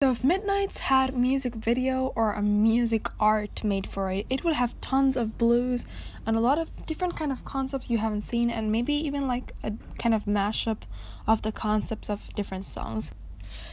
So if Midnight's had music video or a music art made for it, it would have tons of blues and a lot of different kind of concepts you haven't seen, and maybe even like a kind of mashup of the concepts of different songs.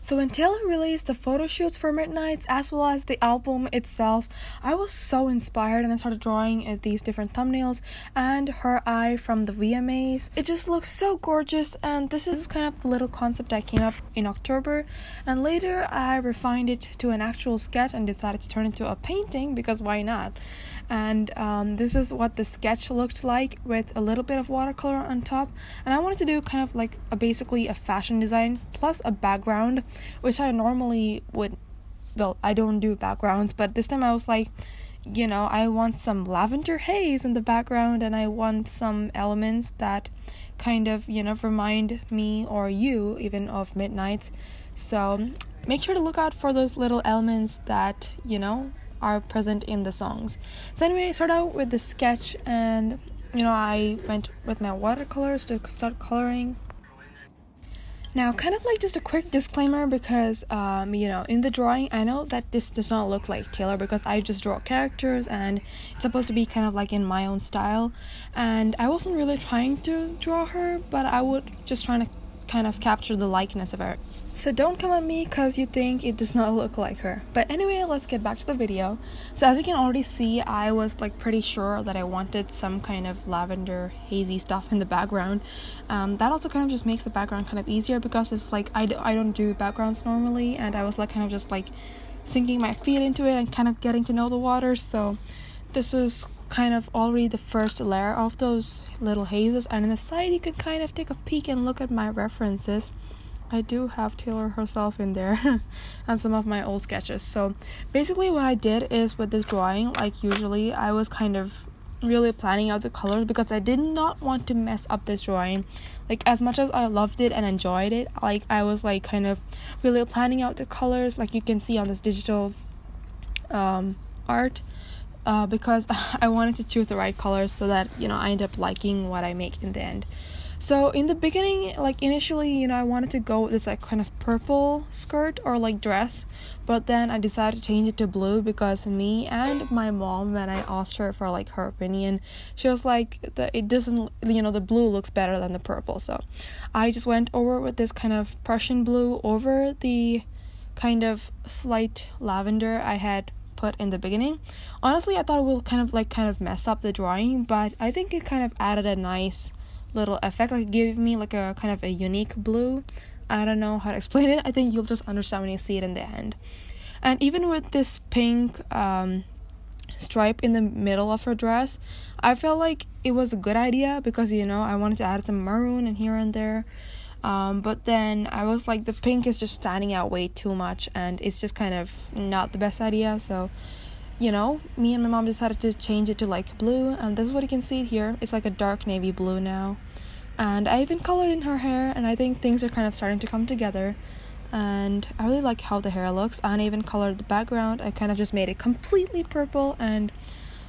So when Taylor released the photo shoots for Midnight as well as the album itself, I was so inspired and I started drawing these different thumbnails and her eye from the VMAs. It just looks so gorgeous, and this is kind of the little concept I came up in October, and later I refined it to an actual sketch and decided to turn it into a painting because why not? And this is what the sketch looked like with a little bit of watercolor on top, and I wanted to do kind of like basically a fashion design plus a background, which I normally would, well, I don't do backgrounds, but this time I was like, I want some lavender haze in the background, and I want some elements that kind of remind me or you even of Midnight. So make sure to look out for those little elements that are present in the songs. So anyway, I started out with the sketch, and I went with my watercolors to start coloring. Now, kind of like just a quick disclaimer, because in the drawing I know that this does not look like Taylor because I just draw characters and it's supposed to be kind of like in my own style, and I wasn't really trying to draw her, but I would just trying to kind of capture the likeness of her. So don't come at me because you think it does not look like her. But anyway, let's get back to the video. So as you can already see, I was like pretty sure that I wanted some kind of lavender hazy stuff in the background. That also kind of just makes the background kind of easier because it's like I don't do backgrounds normally, and I was like kind of just like sinking my feet into it and kind of getting to know the water. So this is kind of already the first layer of those little hazes, and on the side you can kind of take a peek and look at my references. I do have Taylor herself in there and some of my old sketches. So basically what I did is with this drawing, like usually I was kind of really planning out the colors because I did not want to mess up this drawing. Like as much as I loved it and enjoyed it, like I was like kind of really planning out the colors, like you can see on this digital art, because I wanted to choose the right colors so that I end up liking what I make in the end. So in the beginning, like initially I wanted to go with this like kind of purple skirt or like dress, but then I decided to change it to blue because me and my mom, when I asked her for like her opinion, she was like it doesn't, the blue looks better than the purple. So I just went over with this kind of Prussian blue over the kind of slight lavender I had put in the beginning. Honestly, I thought it will kind of mess up the drawing, but I think it kind of added a nice little effect, like gave me like a kind of a unique blue. I don't know how to explain it. I think you'll just understand when you see it in the end. And even with this pink stripe in the middle of her dress, I felt like it was a good idea because I wanted to add some maroon in here and there. But then I was like, the pink is just standing out way too much and it's just kind of not the best idea. So me and my mom decided to change it to like blue, and this is what you can see here. It's like a dark navy blue now, and I even colored in her hair, and I think things are kind of starting to come together, and I really like how the hair looks. And I even colored the background. I kind of just made it completely purple, and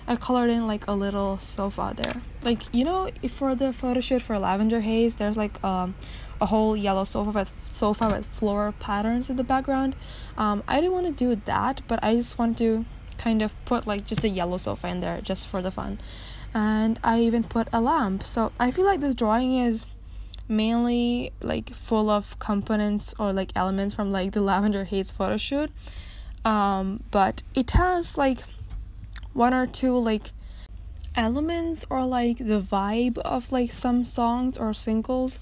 I colored in like a little sofa there. Like if for the photo shoot for Lavender Haze, there's like a whole yellow sofa with floral patterns in the background. I didn't want to do that, but I just wanted to kind of put like just a yellow sofa in there just for the fun. And I even put a lamp. So I feel like this drawing is mainly like full of components or like elements from like the Lavender Haze photo shoot, but it has like one or two like elements or like the vibe of like some songs or singles.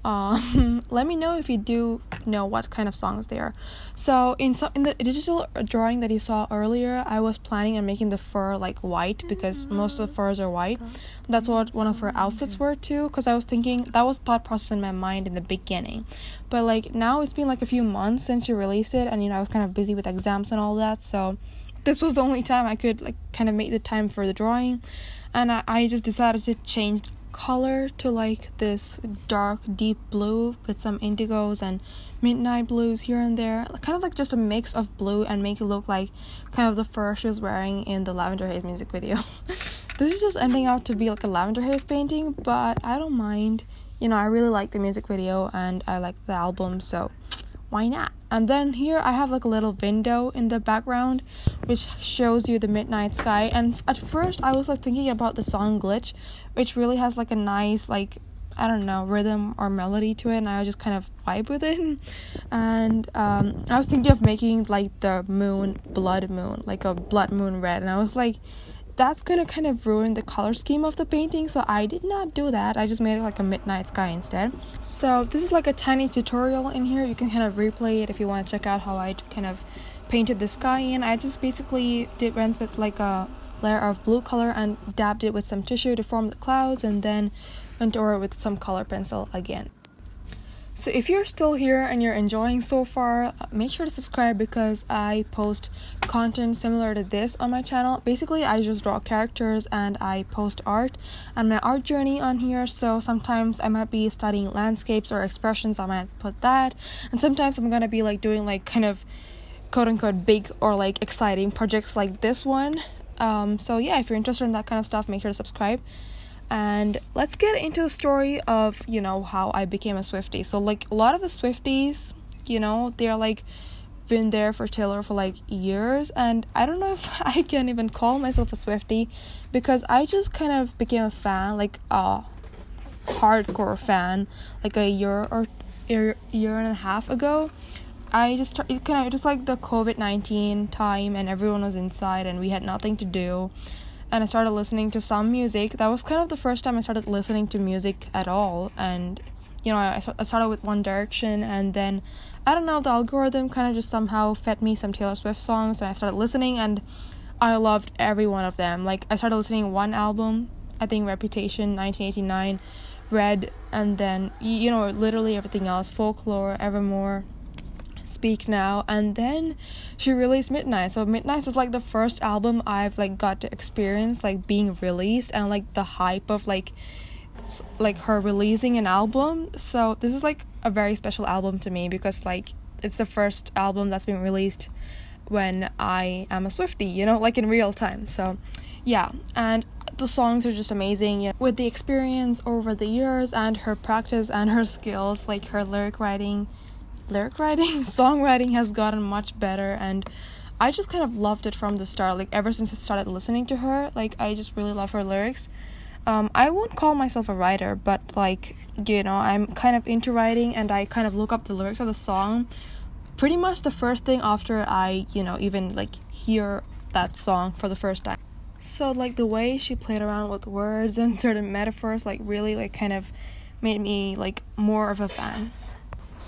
Let me know if you do know what kind of songs they are. So in the digital drawing that you saw earlier, I was planning on making the fur like white because most of the furs are white. That's what one of her outfits were too, because I was thinking that was thought process in my mind in the beginning. But like now it's been like a few months since you released it, and I was kind of busy with exams and all that, so this was the only time I could like kind of make the time for the drawing, and I just decided to change color to like this dark deep blue with some indigos and midnight blues here and there, kind of like just a mix of blue, and make it look like kind of the fur she was wearing in the Lavender Haze music video. This is just ending up to be like a Lavender Haze painting, but I don't mind. I really like the music video and I like the album, so why not? And then here I have like a little window in the background which shows you the midnight sky. And at first I was like thinking about the song Glitch, which really has like a nice, like, I don't know, rhythm or melody to it, and I just kind of vibe with it. And I was thinking of making like the moon blood moon, like a blood moon red, and I was like, that's gonna kind of ruin the color scheme of the painting, so I did not do that. I just made it like a midnight sky instead. So this is like a tiny tutorial in here. You can kind of replay it if you want to check out how I kind of painted the sky in. I just basically went with like a layer of blue color and dabbed it with some tissue to form the clouds, and then went over with some color pencil again. So if you're still here and you're enjoying so far, make sure to subscribe because I post content similar to this on my channel. Basically, I just draw characters and I post art and my art journey on here. So sometimes I might be studying landscapes or expressions, I might put that. And sometimes I'm gonna be like doing like kind of quote-unquote big or like exciting projects like this one. So yeah, if you're interested in that kind of stuff, make sure to subscribe. And let's get into the story of, you know, how I became a Swiftie. So like a lot of the Swifties, you know, they're like been there for Taylor for like years, and I don't know if I can even call myself a Swiftie because I just kind of became a fan, like a hardcore fan, like a year and a half ago. I just kind of just like the COVID-19 time and everyone was inside and we had nothing to do. And I started listening to some music. That was kind of the first time I started listening to music at all. And, you know, I started with One Direction, and then, I don't know, the algorithm kind of just somehow fed me some Taylor Swift songs, and I started listening, and I loved every one of them. Like, I started listening to one album, I think Reputation, 1989, Red, and then, you know, literally everything else, Folklore, Evermore, Speak Now, and then she released Midnight. So Midnight is like the first album I've like got to experience like being released and like the hype of like her releasing an album. So this is like a very special album to me because like it's the first album that's been released when I am a Swiftie, you know, like in real time. So yeah, and the songs are just amazing, you know, with the experience over the years and her practice and her skills, like her songwriting has gotten much better, and I just kind of loved it from the start. Like ever since I started listening to her, like I just really love her lyrics. I won't call myself a writer, but like, you know, I'm kind of into writing and I kind of look up the lyrics of the song pretty much the first thing after I, you know, even like hear that song for the first time. So like the way she played around with words and certain metaphors like really like kind of made me like more of a fan.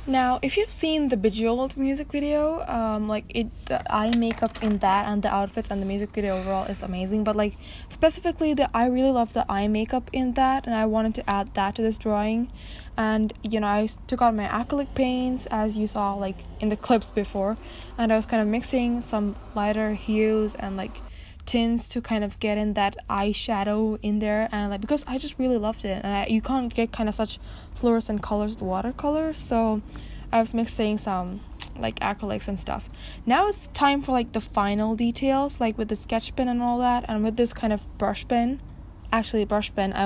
Now, if you've seen the Bejeweled music video, the eye makeup in that and the outfits and the music video overall is amazing. But like specifically, I really love the eye makeup in that, and I wanted to add that to this drawing. And you know, I took out my acrylic paints as you saw like in the clips before, and I was kind of mixing some lighter hues and like tints to kind of get in that eyeshadow in there, and like because I just really loved it, and you can't get kind of such fluorescent colors with watercolors, so I was mixing some like acrylics and stuff. Now it's time for like the final details, like with the sketch pen and all that, and with this kind of brush pen, I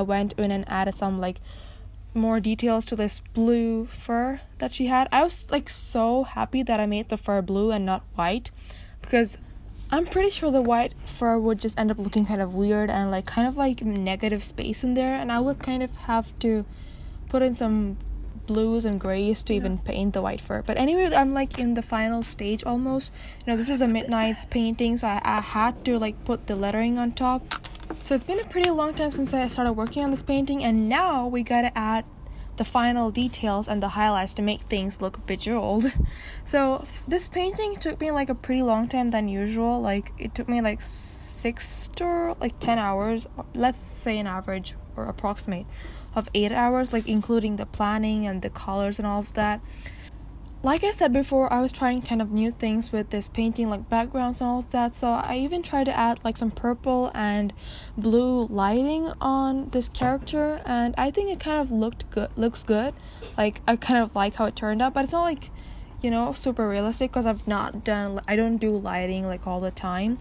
went in and added some like more details to this blue fur that she had. I was like so happy that I made the fur blue and not white, because I'm pretty sure the white fur would just end up looking kind of weird and like kind of like negative space in there, and I would kind of have to put in some blues and grays to even paint the white fur. But anyway, I'm like in the final stage almost. You know, this is a Midnight's painting, so I had to like put the lettering on top. So it's been a pretty long time since I started working on this painting, and now we gotta add the final details and the highlights to make things look bejeweled. So this painting took me like a pretty long time than usual. Like it took me like 6 to like 10 hours, let's say an average or approximate of 8 hours, like including the planning and the colors and all of that. Like I said before, I was trying kind of new things with this painting, like backgrounds and all of that. So I even tried to add like some purple and blue lighting on this character, and I think it kind of looks good. Like I kind of like how it turned out, but it's not like, you know, super realistic because I don't do lighting like all the time.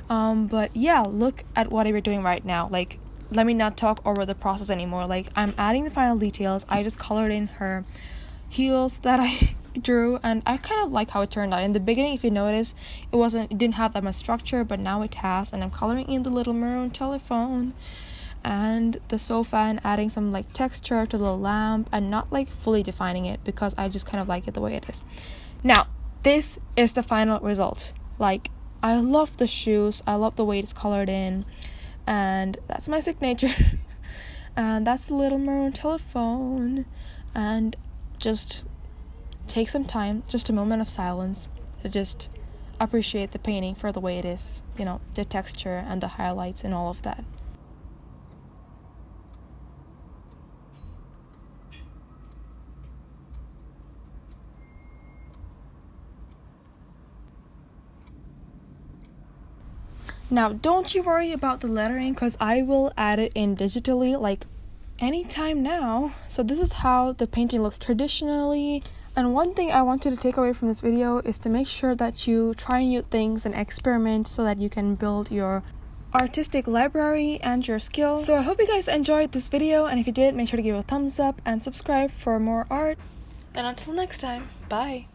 But yeah, look at what we're doing right now. Like, let me not talk over the process anymore. Like, I'm adding the final details. I just colored in her heels that I drew, and I kind of like how it turned out. In the beginning, if you notice, it didn't have that much structure, but now it has, and I'm coloring in the little maroon telephone and the sofa and adding some like texture to the lamp and not like fully defining it because I just kind of like it the way it is. Now, this is the final result. Like, I love the shoes, I love the way it's colored in, and that's my signature. And that's the little maroon telephone. And just take some time, just a moment of silence, to just appreciate the painting for the way it is, you know, the texture and the highlights and all of that. Now, don't you worry about the lettering, because I will add it in digitally like anytime now. So this is how the painting looks traditionally. And one thing I want you to take away from this video is to make sure that you try new things and experiment so that you can build your artistic library and your skills. So I hope you guys enjoyed this video, and if you did, make sure to give it a thumbs up and subscribe for more art. And until next time, bye!